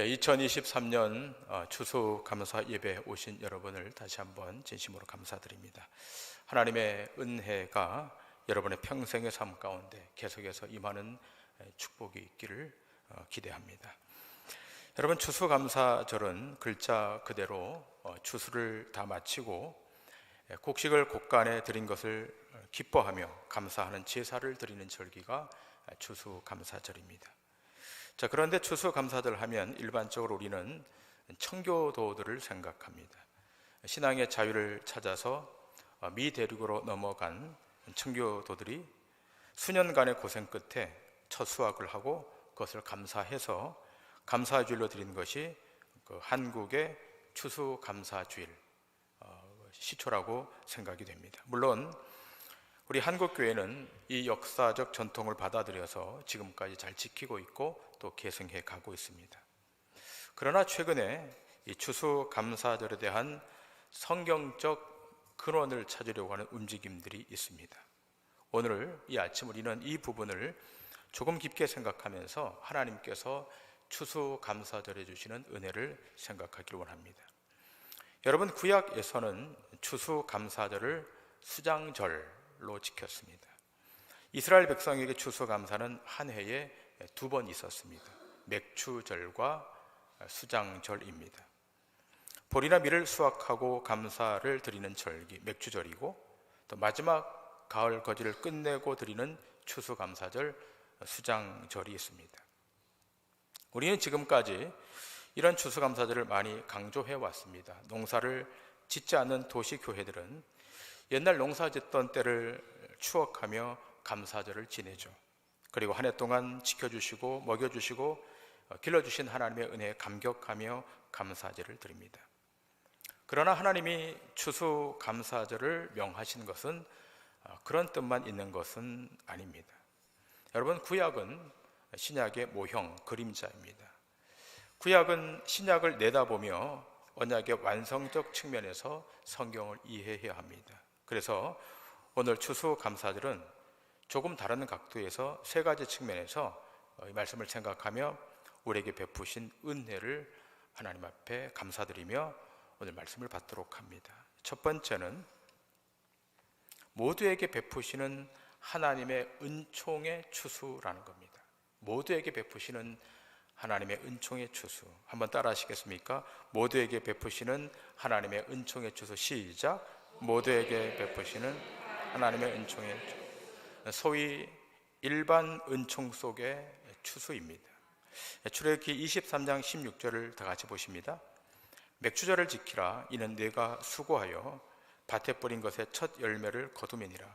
2023년 추수감사 예배 오신 여러분을 다시 한번 진심으로 감사드립니다. 하나님의 은혜가 여러분의 평생의 삶 가운데 계속해서 임하는 축복이 있기를 기대합니다. 여러분, 추수감사절은 글자 그대로 추수를 다 마치고 곡식을 곡간에 드린 것을 기뻐하며 감사하는 제사를 드리는 절기가 추수감사절입니다. 그런데 추수감사절 하면 일반적으로 우리는 청교도들을 생각합니다. 신앙의 자유를 찾아서 미 대륙으로 넘어간 청교도들이 수년간의 고생 끝에 첫 수확을 하고 그것을 감사해서 감사주일로 드린 것이 한국의 추수감사주일 시초라고 생각이 됩니다. 물론 우리 한국교회는 이 역사적 전통을 받아들여서 지금까지 잘 지키고 있고 또 계승해 가고 있습니다. 그러나 최근에 이 추수감사절에 대한 성경적 근원을 찾으려고 하는 움직임들이 있습니다. 오늘 이 아침 우리는 이 부분을 조금 깊게 생각하면서 하나님께서 추수감사절에 주시는 은혜를 생각하기를 원합니다. 여러분, 구약에서는 추수감사절을 수장절로 지켰습니다. 이스라엘 백성에게 추수감사는 한 해에 두 번 있었습니다. 맥추절과 수장절입니다. 보리나 밀을 수확하고 감사를 드리는 절기 맥추절이고, 또 마지막 가을 거지를 끝내고 드리는 추수감사절 수장절이 있습니다. 우리는 지금까지 이런 추수감사절을 많이 강조해 왔습니다. 농사를 짓지 않는 도시교회들은 옛날 농사 짓던 때를 추억하며 감사절을 지내죠. 그리고 한 해 동안 지켜주시고 먹여주시고 길러주신 하나님의 은혜에 감격하며 감사제를 드립니다. 그러나 하나님이 추수감사절을 명하신 것은 그런 뜻만 있는 것은 아닙니다. 여러분, 구약은 신약의 모형, 그림자입니다. 구약은 신약을 내다보며 언약의 완성적 측면에서 성경을 이해해야 합니다. 그래서 오늘 추수감사절은 조금 다른 각도에서 세 가지 측면에서 이 말씀을 생각하며 우리에게 베푸신 은혜를 하나님 앞에 감사드리며 오늘 말씀을 받도록 합니다. 첫 번째는 모두에게 베푸시는 하나님의 은총의 추수라는 겁니다. 모두에게 베푸시는 하나님의 은총의 추수. 한번 따라 하시겠습니까? 모두에게 베푸시는 하나님의 은총의 추수. 시작. 모두에게 베푸시는 하나님의 은총의 추수. 소위 일반 은총 속의 추수입니다. 출애굽기 23장 16절을 다 같이 보십니다. 맥추절을 지키라. 이는 네가 수고하여 밭에 뿌린 것의 첫 열매를 거두매니라.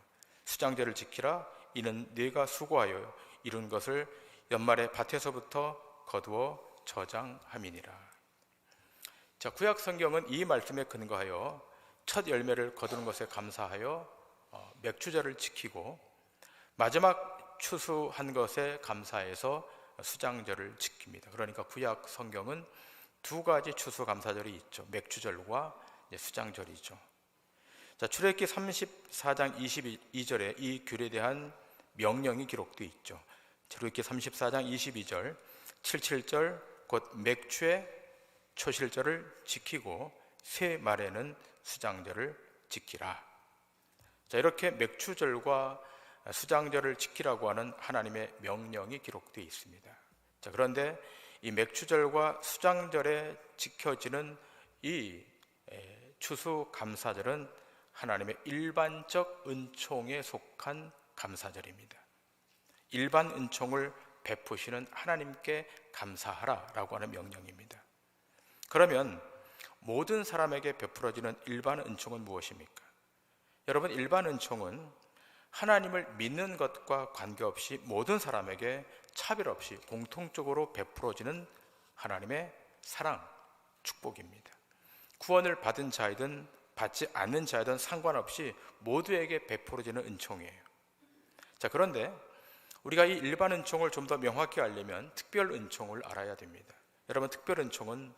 수장절을 지키라. 이는 네가 수고하여 이룬 것을 연말에 밭에서부터 거두어 저장함이니라. 구약 성경은 이 말씀에 근거하여 첫 열매를 거두는 것에 감사하여 맥추절을 지키고 마지막 추수한 것에 감사해서 수장절을 지킵니다. 그러니까 구약 성경은 두 가지 추수감사절이 있죠. 맥추절과 수장절이죠. 출애굽기 34장 22절에 이 규례에 대한 명령이 기록되어 있죠. 출애굽기 34장 22절 77절 곧 맥추의 초실절을 지키고 새 말에는 수장절을 지키라. 이렇게 맥추절과 수장절을 지키라고 하는 하나님의 명령이 기록되어 있습니다. 그런데 이 맥추절과 수장절에 지켜지는 이 추수감사절은 하나님의 일반적 은총에 속한 감사절입니다. 일반 은총을 베푸시는 하나님께 감사하라라고 하는 명령입니다. 그러면 모든 사람에게 베풀어지는 일반 은총은 무엇입니까? 여러분, 일반 은총은 하나님을 믿는 것과 관계없이 모든 사람에게 차별 없이 공통적으로 베풀어지는 하나님의 사랑, 축복입니다. 구원을 받은 자이든 받지 않는 자이든 상관없이 모두에게 베풀어지는 은총이에요. 그런데 우리가 이 일반 은총을 좀 더 명확히 알려면 특별 은총을 알아야 됩니다. 여러분, 특별 은총은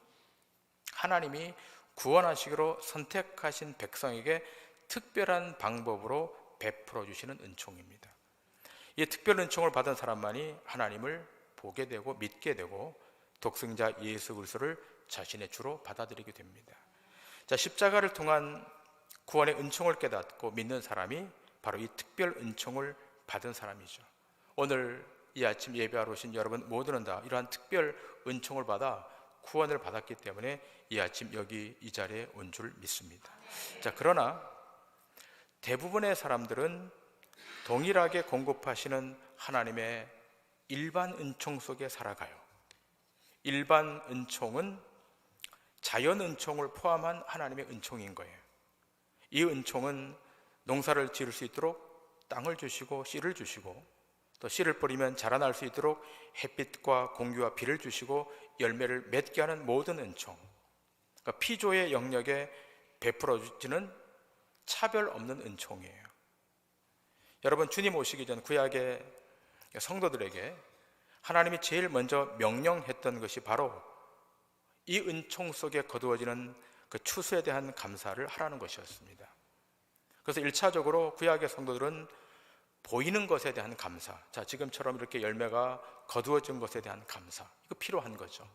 하나님이 구원하시기로 선택하신 백성에게 특별한 방법으로 베풀어 주시는 은총입니다. 이 특별 은총을 받은 사람만이 하나님을 보게 되고 믿게 되고 독생자 예수 그리스도를 자신의 주로 받아들이게 됩니다. 자, 십자가를 통한 구원의 은총을 깨닫고 믿는 사람이 바로 이 특별 은총을 받은 사람이죠. 오늘 이 아침 예배하러 오신 여러분 모두는 다 이러한 특별 은총을 받아 구원을 받았기 때문에 이 아침 여기 이 자리에 온 줄 믿습니다. 자, 그러나 대부분의 사람들은 동일하게 공급하시는 하나님의 일반 은총 속에 살아가요. 일반 은총은 자연 은총을 포함한 하나님의 은총인 거예요. 이 은총은 농사를 지을 수 있도록 땅을 주시고 씨를 주시고, 또 씨를 뿌리면 자라날 수 있도록 햇빛과 공기와 비를 주시고 열매를 맺게 하는 모든 은총, 그러니까 피조의 영역에 베풀어 주시는 차별 없는 은총이에요. 여러분, 주님 오시기 전 구약의 성도들에게 하나님이 제일 먼저 명령했던 것이 바로 이 은총 속에 거두어지는 그 추수에 대한 감사를 하라는 것이었습니다. 그래서 1차적으로 구약의 성도들은 보이는 것에 대한 감사, 자, 지금처럼 이렇게 열매가 거두어진 것에 대한 감사, 이거 필요한 거죠.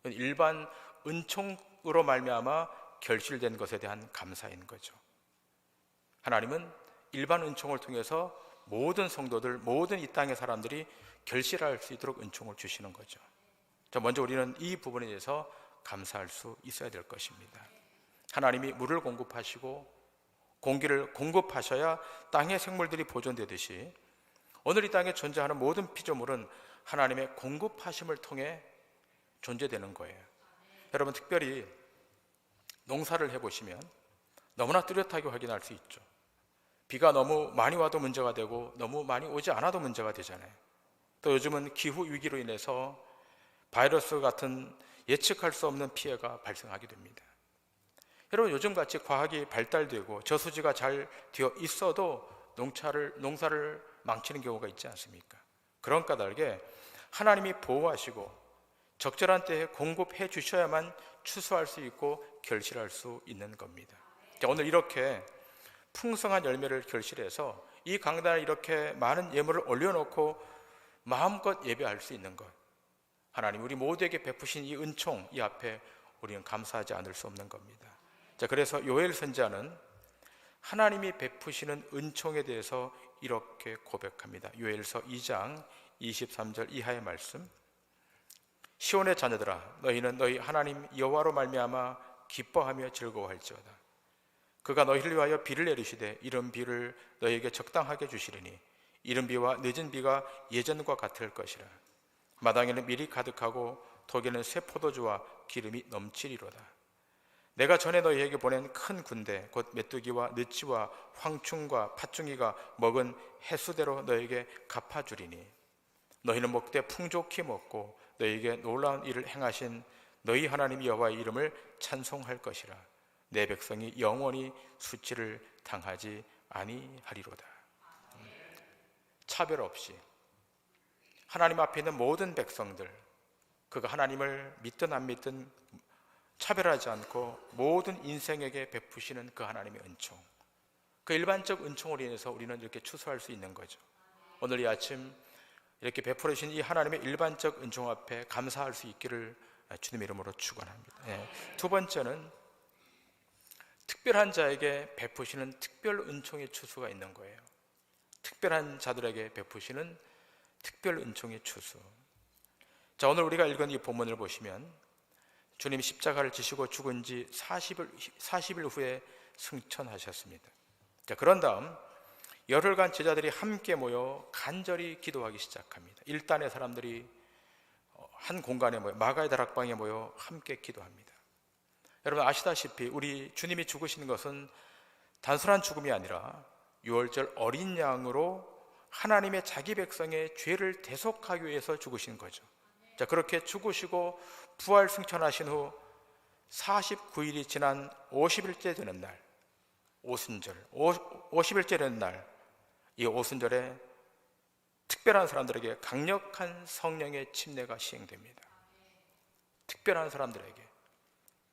일반 은총으로 말미암아 결실된 것에 대한 감사인 거죠. 하나님은 일반 은총을 통해서 모든 성도들, 모든 이 땅의 사람들이 결실할 수 있도록 은총을 주시는 거죠. 자, 먼저 우리는 이 부분에 대해서 감사할 수 있어야 될 것입니다. 하나님이 물을 공급하시고 공기를 공급하셔야 땅의 생물들이 보존되듯이 오늘 이 땅에 존재하는 모든 피조물은 하나님의 공급하심을 통해 존재되는 거예요. 여러분, 특별히 농사를 해보시면 너무나 뚜렷하게 확인할 수 있죠. 비가 너무 많이 와도 문제가 되고 너무 많이 오지 않아도 문제가 되잖아요. 또 요즘은 기후 위기로 인해서 바이러스 같은 예측할 수 없는 피해가 발생하게 됩니다. 여러분, 요즘같이 과학이 발달되고 저수지가 잘 되어 있어도 농사를 망치는 경우가 있지 않습니까? 그런 까닭에 하나님이 보호하시고 적절한 때에 공급해 주셔야만 추수할 수 있고 결실할 수 있는 겁니다. 오늘 이렇게 풍성한 열매를 결실해서 이 강단에 이렇게 많은 예물을 올려놓고 마음껏 예배할 수 있는 것, 하나님 우리 모두에게 베푸신 이 은총, 이 앞에 우리는 감사하지 않을 수 없는 겁니다. 자, 그래서 요엘 선지자는 하나님이 베푸시는 은총에 대해서 이렇게 고백합니다. 요엘서 2장 23절 이하의 말씀. 시온의 자녀들아, 너희는 너희 하나님 여호와로 말미암아 기뻐하며 즐거워할지어다. 그가 너희를 위하여 비를 내리시되 이른 비를 너희에게 적당하게 주시리니 이른 비와 늦은 비가 예전과 같을 것이라. 마당에는 밀이 가득하고 덕에는 새 포도주와 기름이 넘치리로다. 내가 전에 너희에게 보낸 큰 군대 곧 메뚜기와 느치와 황충과 팥중이가 먹은 횟수대로 너희에게 갚아주리니 너희는 먹되 풍족히 먹고 너희에게 놀라운 일을 행하신 너희 하나님 여호와의 이름을 찬송할 것이라. 내 백성이 영원히 수치를 당하지 아니하리로다. 차별 없이 하나님 앞에 있는 모든 백성들, 그가 하나님을 믿든 안 믿든 차별하지 않고 모든 인생에게 베푸시는 그 하나님의 은총, 그 일반적 은총으로 인해서 우리는 이렇게 추수할 수 있는 거죠. 오늘 이 아침 이렇게 베풀어 주신 이 하나님의 일반적 은총 앞에 감사할 수 있기를 주님의 이름으로 축원합니다. 두 번째는 특별한 자에게 베푸시는 특별 은총의 추수가 있는 거예요. 특별한 자들에게 베푸시는 특별 은총의 추수. 자, 오늘 우리가 읽은 이 본문을 보시면 주님이 십자가를 지시고 죽은 지 40일 후에 승천하셨습니다. 자, 그런 다음 열흘간 제자들이 함께 모여 간절히 기도하기 시작합니다. 일단의 사람들이 한 공간에 모여 마가의 다락방에 모여 함께 기도합니다. 여러분 아시다시피 우리 주님이 죽으시는 것은 단순한 죽음이 아니라 유월절 어린 양으로 하나님의 자기 백성의 죄를 대속하기 위해서 죽으신 거죠. 자, 그렇게 죽으시고 부활 승천하신 후 49일이 지난 50일째 되는 날, 오순절, 50일째 되는 날, 이 오순절에 특별한 사람들에게 강력한 성령의 침례가 시행됩니다. 특별한 사람들에게,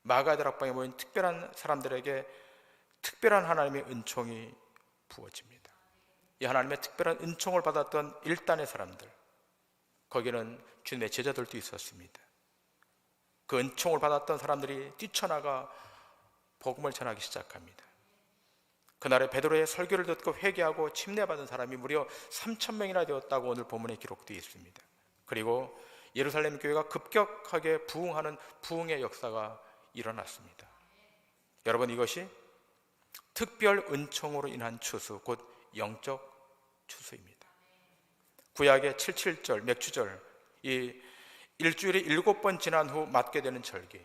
마가의 다락방에 모인 특별한 사람들에게 특별한 하나님의 은총이 부어집니다. 이 하나님의 특별한 은총을 받았던 일단의 사람들, 거기는 주님의 제자들도 있었습니다. 그 은총을 받았던 사람들이 뛰쳐나가 복음을 전하기 시작합니다. 그날에 베드로의 설교를 듣고 회개하고 침례받은 사람이 무려 3,000명이나 되었다고 오늘 본문에 기록되어 있습니다. 그리고 예루살렘 교회가 급격하게 부흥하는 부흥의 역사가 일어났습니다. 여러분, 이것이 특별 은총으로 인한 추수, 곧 영적 추수입니다. 구약의 77절, 맥추절, 이 일주일이 7번 지난 후 맞게 되는 절기,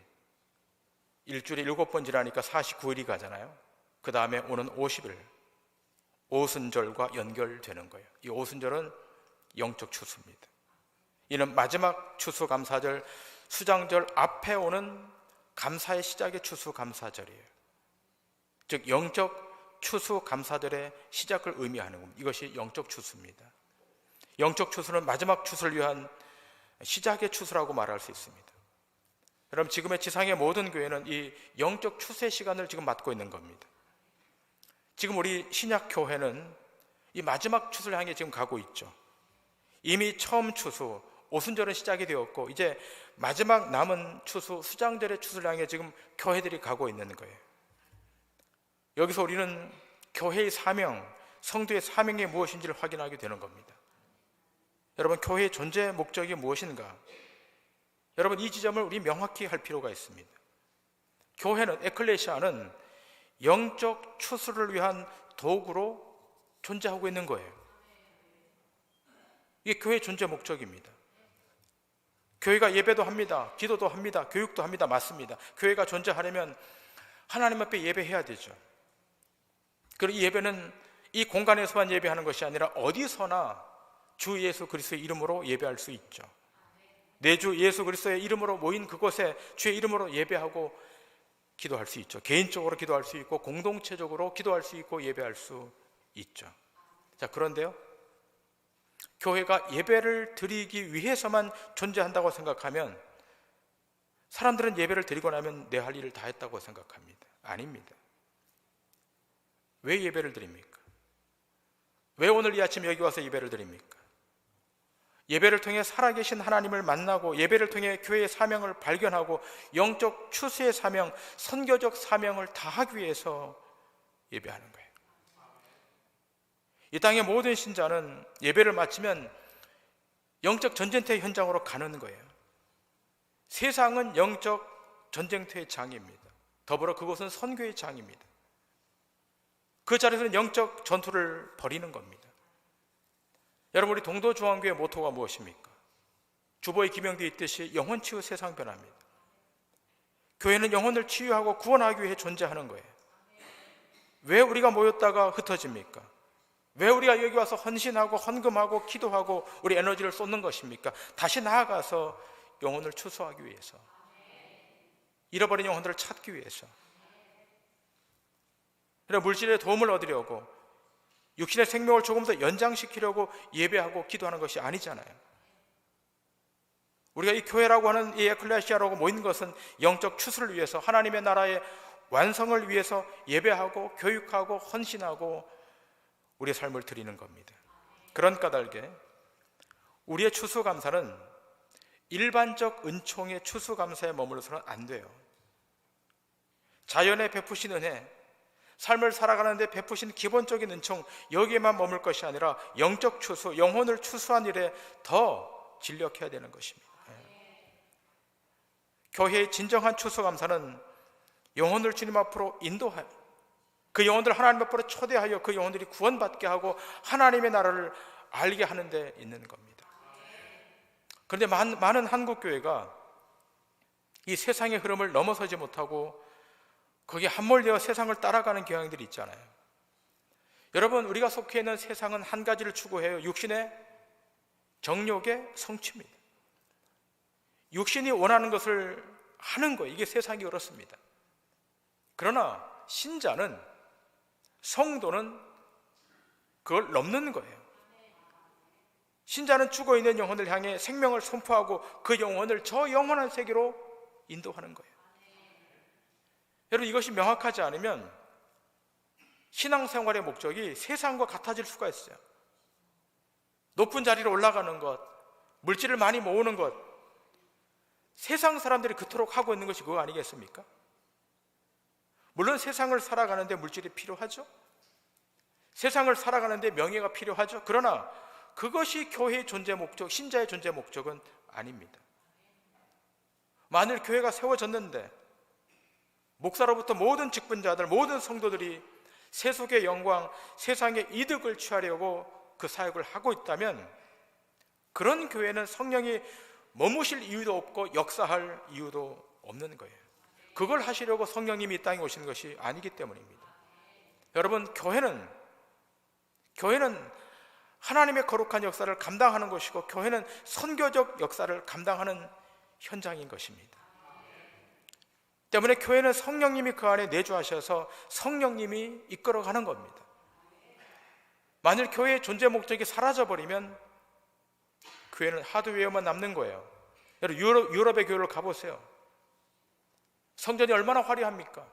일주일이 7번 지나니까 49일이 가잖아요. 그 다음에 오는 50일, 오순절과 연결되는 거예요. 이 오순절은 영적 추수입니다. 이는 마지막 추수감사절, 수장절 앞에 오는 감사의 시작의 추수감사절이에요. 즉 영적 추수감사절의 시작을 의미하는 겁니다. 이것이 영적 추수입니다. 영적 추수는 마지막 추수를 위한 시작의 추수라고 말할 수 있습니다. 여러분, 지금의 지상의 모든 교회는 이 영적 추수의 시간을 지금 맞고 있는 겁니다. 지금 우리 신약 교회는 이 마지막 추수를 향해 지금 가고 있죠. 이미 처음 추수, 오순절은 시작이 되었고 이제 마지막 남은 추수, 수장절의 추수를 향해 지금 교회들이 가고 있는 거예요. 여기서 우리는 교회의 사명, 성도의 사명이 무엇인지를 확인하게 되는 겁니다. 여러분, 교회의 존재 목적이 무엇인가? 여러분, 이 지점을 우리 명확히 할 필요가 있습니다. 교회는, 에클레시아는 영적 추수를 위한 도구로 존재하고 있는 거예요. 이게 교회의 존재 목적입니다. 교회가 예배도 합니다. 기도도 합니다. 교육도 합니다. 맞습니다. 교회가 존재하려면 하나님 앞에 예배해야 되죠. 그리고 이 예배는 이 공간에서만 예배하는 것이 아니라 어디서나 주 예수 그리스도의 이름으로 예배할 수 있죠. 내 주 예수 그리스도의 이름으로 모인 그곳에 주의 이름으로 예배하고 기도할 수 있죠. 개인적으로 기도할 수 있고 공동체적으로 기도할 수 있고 예배할 수 있죠. 자, 그런데요, 교회가 예배를 드리기 위해서만 존재한다고 생각하면 사람들은 예배를 드리고 나면 내 할 일을 다 했다고 생각합니다. 아닙니다. 왜 예배를 드립니까? 왜 오늘 이 아침 여기 와서 예배를 드립니까? 예배를 통해 살아계신 하나님을 만나고 예배를 통해 교회의 사명을 발견하고 영적 추수의 사명, 선교적 사명을 다하기 위해서 예배하는 거예요. 이 땅의 모든 신자는 예배를 마치면 영적 전쟁터 현장으로 가는 거예요. 세상은 영적 전쟁터의 장입니다. 더불어 그곳은 선교의 장입니다. 그 자리에서는 영적 전투를 벌이는 겁니다. 여러분, 우리 동도중앙교회 모토가 무엇입니까? 주보에 기명되어 있듯이 영혼 치유 세상 변화입니다. 교회는 영혼을 치유하고 구원하기 위해 존재하는 거예요. 왜 우리가 모였다가 흩어집니까? 왜 우리가 여기 와서 헌신하고 헌금하고 기도하고 우리 에너지를 쏟는 것입니까? 다시 나아가서 영혼을 추수하기 위해서, 잃어버린 영혼들을 찾기 위해서, 물질의 도움을 얻으려고, 육신의 생명을 조금 더 연장시키려고 예배하고 기도하는 것이 아니잖아요. 우리가 이 교회라고 하는 이 에클레시아라고 모인 것은 영적 추수를 위해서, 하나님의 나라의 완성을 위해서 예배하고 교육하고 헌신하고 우리의 삶을 드리는 겁니다. 그런 까닭에 우리의 추수감사는 일반적 은총의 추수감사에 머물러서는 안 돼요. 자연에 베푸신 은혜, 삶을 살아가는데 베푸신 기본적인 은총, 여기에만 머물 것이 아니라 영적 추수, 영혼을 추수한 일에 더 진력해야 되는 것입니다. 교회의 진정한 추수감사는 영혼을 주님 앞으로 인도하여, 그 영혼들을 하나님 앞으로 초대하여 그 영혼들이 구원받게 하고 하나님의 나라를 알게 하는 데 있는 겁니다. 그런데 많은 한국교회가 이 세상의 흐름을 넘어서지 못하고 거기에 함몰되어 세상을 따라가는 경향들이 있잖아요. 여러분, 우리가 속해 있는 세상은 한 가지를 추구해요. 육신의 정욕의 성취입니다. 육신이 원하는 것을 하는 거예요. 이게 세상이 그렇습니다. 그러나 신자는, 성도는 그걸 넘는 거예요. 신자는 죽어있는 영혼을 향해 생명을 선포하고 그 영혼을 저 영원한 세계로 인도하는 거예요. 여러분, 이것이 명확하지 않으면 신앙생활의 목적이 세상과 같아질 수가 있어요. 높은 자리로 올라가는 것, 물질을 많이 모으는 것, 세상 사람들이 그토록 하고 있는 것이 그거 아니겠습니까? 물론 세상을 살아가는데 물질이 필요하죠. 세상을 살아가는데 명예가 필요하죠. 그러나 그것이 교회의 존재 목적, 신자의 존재 목적은 아닙니다. 만일 교회가 세워졌는데 목사로부터 모든 직분자들, 모든 성도들이 세속의 영광, 세상의 이득을 취하려고 그 사역을 하고 있다면 그런 교회는 성령이 머무실 이유도 없고 역사할 이유도 없는 거예요. 그걸 하시려고 성령님이 이 땅에 오시는 것이 아니기 때문입니다. 여러분, 교회는 하나님의 거룩한 역사를 감당하는 것이고 교회는 선교적 역사를 감당하는 현장인 것입니다. 때문에 교회는 성령님이 그 안에 내주하셔서 성령님이 이끌어가는 겁니다. 만일 교회의 존재 목적이 사라져버리면 교회는 하드웨어만 남는 거예요. 여러분, 유럽의 교회를 가보세요. 성전이 얼마나 화려합니까?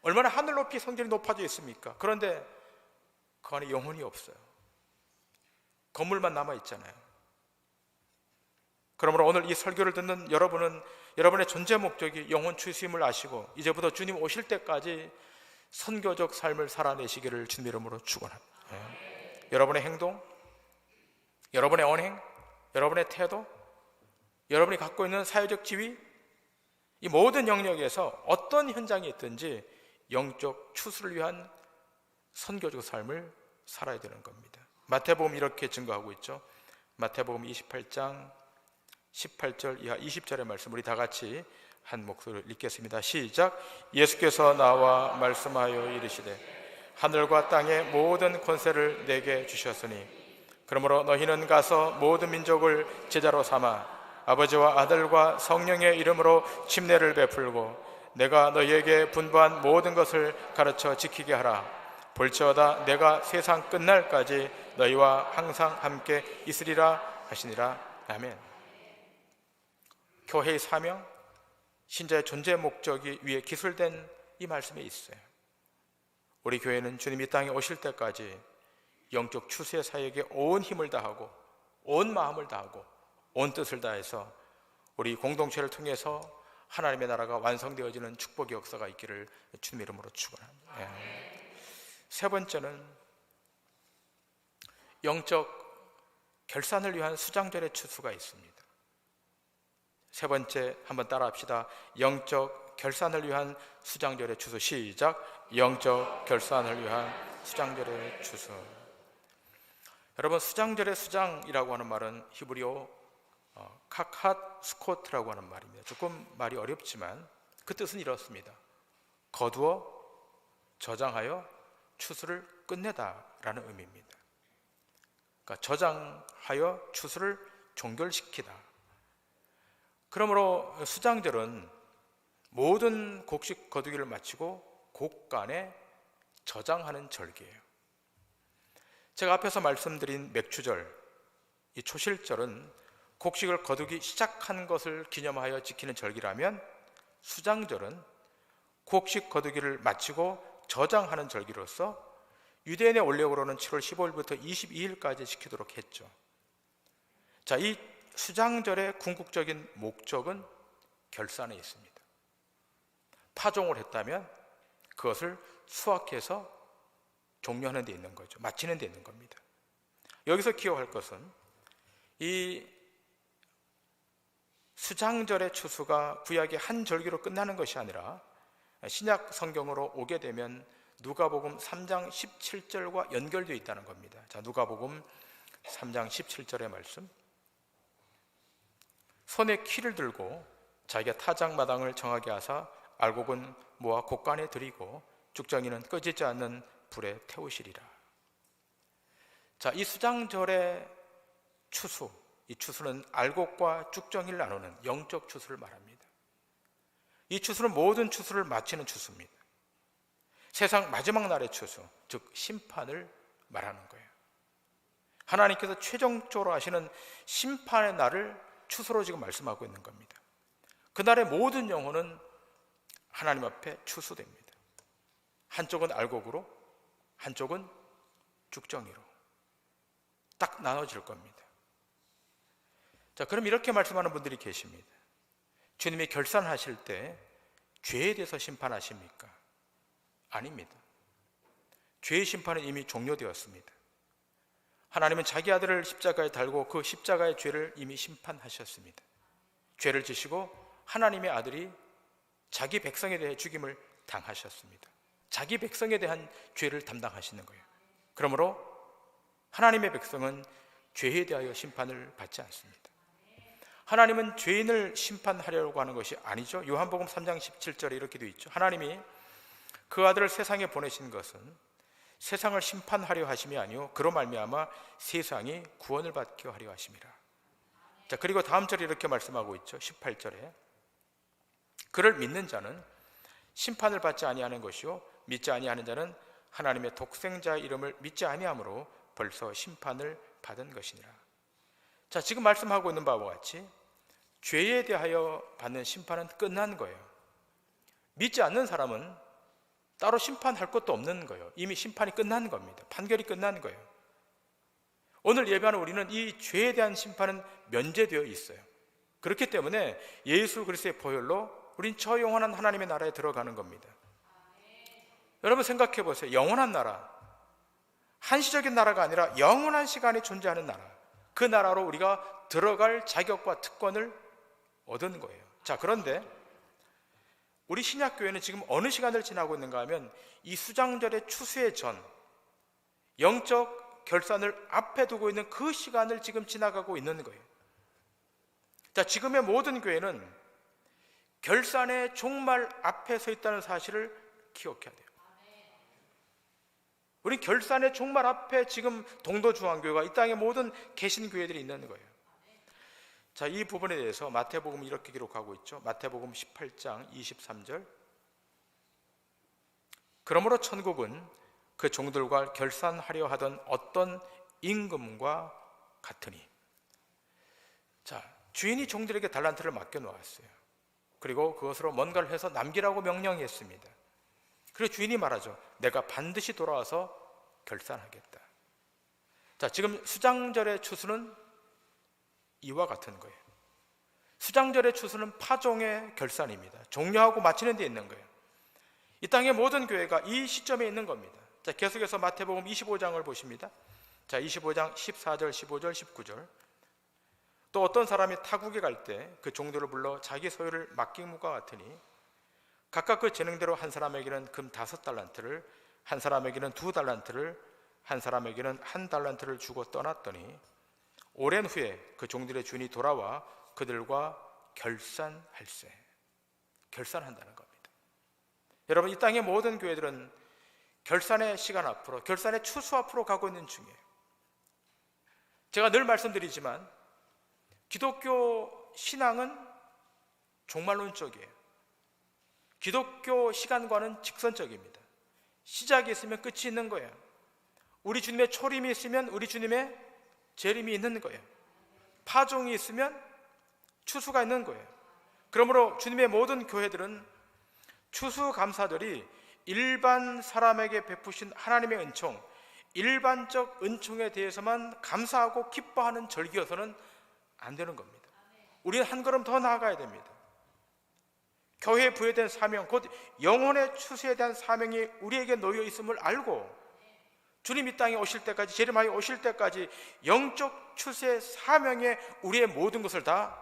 얼마나 하늘 높이 성전이 높아져 있습니까? 그런데 그 안에 영혼이 없어요. 건물만 남아있잖아요. 그러므로 오늘 이 설교를 듣는 여러분은 여러분의 존재 목적이 영혼 추수임을 아시고 이제부터 주님 오실 때까지 선교적 삶을 살아내시기를 주님 이름으로 축원합니다. 여러분의 행동, 여러분의 언행, 여러분의 태도, 여러분이 갖고 있는 사회적 지위, 이 모든 영역에서 어떤 현장이 있든지 영적 추수를 위한 선교적 삶을 살아야 되는 겁니다. 마태복음 이렇게 증거하고 있죠. 마태복음 28장 18절 이하 20절의 말씀 우리 다 같이 한 목소리로 읽겠습니다. 시작. 예수께서 나와 말씀하여 이르시되 하늘과 땅의 모든 권세를 내게 주셨으니 그러므로 너희는 가서 모든 민족을 제자로 삼아 아버지와 아들과 성령의 이름으로 침례를 베풀고 내가 너희에게 분부한 모든 것을 가르쳐 지키게 하라. 볼지어다 내가 세상 끝날까지 너희와 항상 함께 있으리라 하시니라. 아멘. 교회의 사명, 신자의 존재 목적이 위에 기술된 이 말씀에 있어요. 우리 교회는 주님이 땅에 오실 때까지 영적 추수의 사역에 온 힘을 다하고 온 마음을 다하고 온 뜻을 다해서 우리 공동체를 통해서 하나님의 나라가 완성되어지는 축복의 역사가 있기를 주님 이름으로 축원합니다. 세 번째는 영적 결산을 위한 수장절의 추수가 있습니다. 세 번째 한번 따라합시다. 영적 결산을 위한 수장절의 추수. 시작. 영적 결산을 위한 수장절의 추수. 여러분, 수장절의 수장이라고 하는 말은 히브리어 카핫 스코트라고 하는 말입니다. 조금 말이 어렵지만 그 뜻은 이렇습니다. 거두어 저장하여 추수를 끝내다라는 의미입니다. 그러니까 저장하여 추수를 종결시키다. 그러므로 수장절은 모든 곡식 거두기를 마치고 곡간에 저장하는 절기예요. 제가 앞에서 말씀드린 맥추절, 이 초실절은 곡식을 거두기 시작한 것을 기념하여 지키는 절기라면 수장절은 곡식 거두기를 마치고 저장하는 절기로서 유대인의 원력으로는 7월 15일부터 22일까지 지키도록 했죠. 자, 이 수장절의 궁극적인 목적은 결산에 있습니다. 파종을 했다면 그것을 수확해서 종료하는 데 있는 거죠. 마치는 데 있는 겁니다. 여기서 기억할 것은 이 수장절의 추수가 구약의 한 절기로 끝나는 것이 아니라 신약 성경으로 오게 되면 누가복음 3장 17절과 연결되어 있다는 겁니다. 자, 누가복음 3장 17절의 말씀. 손에 키를 들고 자기가 타작마당을 정하게 하사 알곡은 모아 곡간에 들이고 죽정이는 꺼지지 않는 불에 태우시리라. 자, 이 수장절의 추수, 이 추수는 알곡과 죽정이를 나누는 영적 추수를 말합니다. 이 추수는 모든 추수를 마치는 추수입니다. 세상 마지막 날의 추수, 즉 심판을 말하는 거예요. 하나님께서 최종적으로 하시는 심판의 날을 추수로 지금 말씀하고 있는 겁니다. 그날의 모든 영혼은 하나님 앞에 추수됩니다. 한쪽은 알곡으로, 한쪽은 죽정이로 딱 나눠질 겁니다. 자, 그럼 이렇게 말씀하는 분들이 계십니다. 주님이 결산하실 때 죄에 대해서 심판하십니까? 아닙니다. 죄의 심판은 이미 종료되었습니다. 하나님은 자기 아들을 십자가에 달고 그 십자가의 죄를 이미 심판하셨습니다. 죄를 지시고 하나님의 아들이 자기 백성에 대해 죽임을 당하셨습니다. 자기 백성에 대한 죄를 담당하시는 거예요. 그러므로 하나님의 백성은 죄에 대하여 심판을 받지 않습니다. 하나님은 죄인을 심판하려고 하는 것이 아니죠. 요한복음 3장 17절에 이렇게 되어 있죠. 하나님이 그 아들을 세상에 보내신 것은 세상을 심판하려 하심이 아니요 그로 말미암아 세상이 구원을 받게 하려 하심이라. 자, 그리고 다음 절에 이렇게 말씀하고 있죠. 18절에 그를 믿는 자는 심판을 받지 아니하는 것이요 믿지 아니하는 자는 하나님의 독생자 이름을 믿지 아니하므로 벌써 심판을 받은 것이니라. 자, 지금 말씀하고 있는 바와 같이 죄에 대하여 받는 심판은 끝난 거예요. 믿지 않는 사람은 따로 심판할 것도 없는 거예요. 이미 심판이 끝난 겁니다. 판결이 끝난 거예요. 오늘 예배하는 우리는 이 죄에 대한 심판은 면제되어 있어요. 그렇기 때문에 예수 그리스도의 보혈로 우린 저 영원한 하나님의 나라에 들어가는 겁니다. 여러분 생각해 보세요. 영원한 나라, 한시적인 나라가 아니라 영원한 시간이 존재하는 나라, 그 나라로 우리가 들어갈 자격과 특권을 얻은 거예요. 자, 그런데 우리 신약교회는 지금 어느 시간을 지나고 있는가 하면 이 수장절의 추수의 전, 영적 결산을 앞에 두고 있는 그 시간을 지금 지나가고 있는 거예요. 자, 지금의 모든 교회는 결산의 종말 앞에 서 있다는 사실을 기억해야 돼요. 우리 결산의 종말 앞에 지금 동도중앙교회가 이 땅의 모든 개신교회들이 있는 거예요. 자, 이 부분에 대해서 마태복음이 이렇게 기록하고 있죠. 마태복음 18장 23절 그러므로 천국은 그 종들과 결산하려 하던 어떤 임금과 같으니. 자, 주인이 종들에게 달란트를 맡겨놓았어요. 그리고 그것으로 뭔가를 해서 남기라고 명령했습니다. 그리고 주인이 말하죠. 내가 반드시 돌아와서 결산하겠다. 자, 지금 수장절의 추수는 이와 같은 거예요. 수장절의 추수는 파종의 결산입니다. 종료하고 마치는 데 있는 거예요. 이 땅의 모든 교회가 이 시점에 있는 겁니다. 자, 계속해서 마태복음 25장을 보십니다. 자, 25장 14절, 15절, 19절 또 어떤 사람이 타국에 갈 때 그 종들을 불러 자기 소유를 맡김과 같으니 각각 그 재능대로 한 사람에게는 금 5달란트를, 한 사람에게는 2달란트를, 한 사람에게는 1달란트를 주고 떠났더니 오랜 후에 그 종들의 주인이 돌아와 그들과 결산할세. 결산한다는 겁니다. 여러분, 이 땅의 모든 교회들은 결산의 시간 앞으로, 결산의 추수 앞으로 가고 있는 중이에요. 제가 늘 말씀드리지만 기독교 신앙은 종말론적이에요. 기독교 시간과는 직선적입니다. 시작이 있으면 끝이 있는 거예요. 우리 주님의 초림이 있으면 우리 주님의 재림이 있는 거예요. 파종이 있으면 추수가 있는 거예요. 그러므로 주님의 모든 교회들은 추수감사절이 일반 사람에게 베푸신 하나님의 은총, 일반적 은총에 대해서만 감사하고 기뻐하는 절기여서는 안 되는 겁니다. 우리는 한 걸음 더 나아가야 됩니다. 교회에 부여된 사명, 곧 영혼의 추수에 대한 사명이 우리에게 놓여 있음을 알고 주님 이 땅에 오실 때까지, 재림하여 오실 때까지 영적 추수의 사명에 우리의 모든 것을 다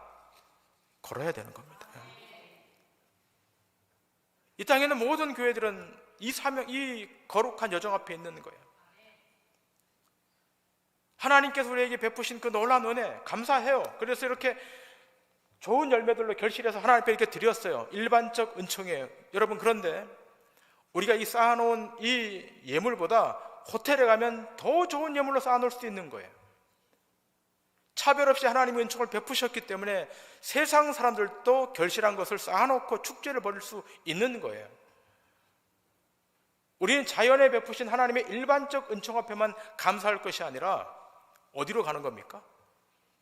걸어야 되는 겁니다. 이 땅에 있는 모든 교회들은 이 사명, 이 거룩한 여정 앞에 있는 거예요. 하나님께서 우리에게 베푸신 그 놀라운 은혜 감사해요. 그래서 이렇게 좋은 열매들로 결실해서 하나님 앞에 이렇게 드렸어요. 일반적 은총이에요. 여러분, 그런데 우리가 이 쌓아놓은 이 예물보다 호텔에 가면 더 좋은 예물로 쌓아놓을 수도 있는 거예요. 차별 없이 하나님의 은총을 베푸셨기 때문에 세상 사람들도 결실한 것을 쌓아놓고 축제를 벌일 수 있는 거예요. 우리는 자연에 베푸신 하나님의 일반적 은총 앞에만 감사할 것이 아니라 어디로 가는 겁니까?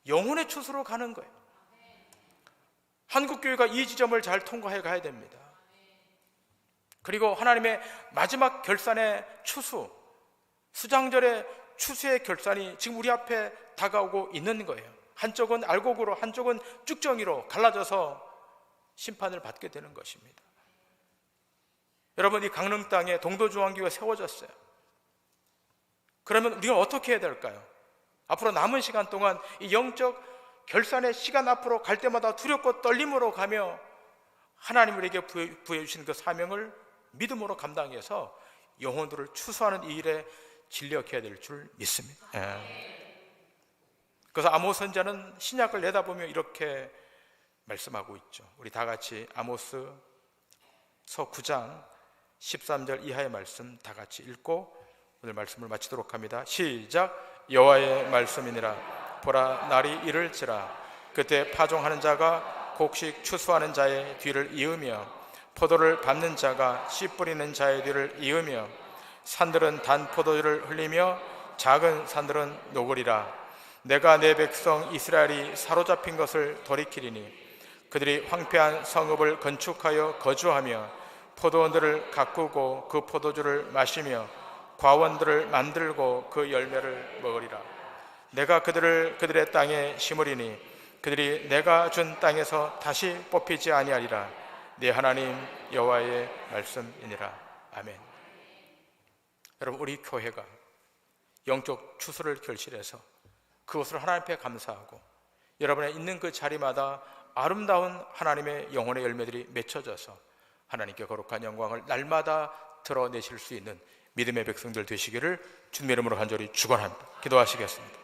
영혼의 추수로 가는 거예요. 한국교회가 이 지점을 잘 통과해 가야 됩니다. 그리고 하나님의 마지막 결산의 추수, 수장절의 추수의 결산이 지금 우리 앞에 다가오고 있는 거예요. 한쪽은 알곡으로, 한쪽은 쭉정이로 갈라져서 심판을 받게 되는 것입니다. 여러분, 이 강릉 땅에 동도중앙교회가 세워졌어요. 그러면 우리가 어떻게 해야 될까요? 앞으로 남은 시간 동안 이 영적 결산의 시간 앞으로 갈 때마다 두렵고 떨림으로 가며 하나님 우리에게 부여해 주신 그 사명을 믿음으로 감당해서 영혼들을 추수하는 이 일에 진력해야 될 줄 믿습니다. 그래서 아모스 선지자는 신약을 내다보며 이렇게 말씀하고 있죠. 우리 다 같이 아모스서 9장 13절 이하의 말씀 다 같이 읽고 오늘 말씀을 마치도록 합니다. 시작. 여호와의 말씀이니라. 보라, 날이 이를지라. 그때 파종하는 자가 곡식 추수하는 자의 뒤를 이으며 포도를 밟는 자가 씨 뿌리는 자의 뒤를 이으며 산들은 단 포도주를 흘리며 작은 산들은 녹으리라. 내가 내 백성 이스라엘이 사로잡힌 것을 돌이키리니 그들이 황폐한 성읍을 건축하여 거주하며 포도원들을 가꾸고 그 포도주를 마시며 과원들을 만들고 그 열매를 먹으리라. 내가 그들을 그들의 땅에 심으리니 그들이 내가 준 땅에서 다시 뽑히지 아니하리라. 네 하나님 여호와의 말씀이니라. 아멘. 여러분, 우리 교회가 영적 추수를 결실해서 그것을 하나님 앞에 감사하고 여러분의 있는 그 자리마다 아름다운 하나님의 영혼의 열매들이 맺혀져서 하나님께 거룩한 영광을 날마다 드러내실 수 있는 믿음의 백성들 되시기를 주님의 이름으로 간절히 축원합니다. 기도하시겠습니다.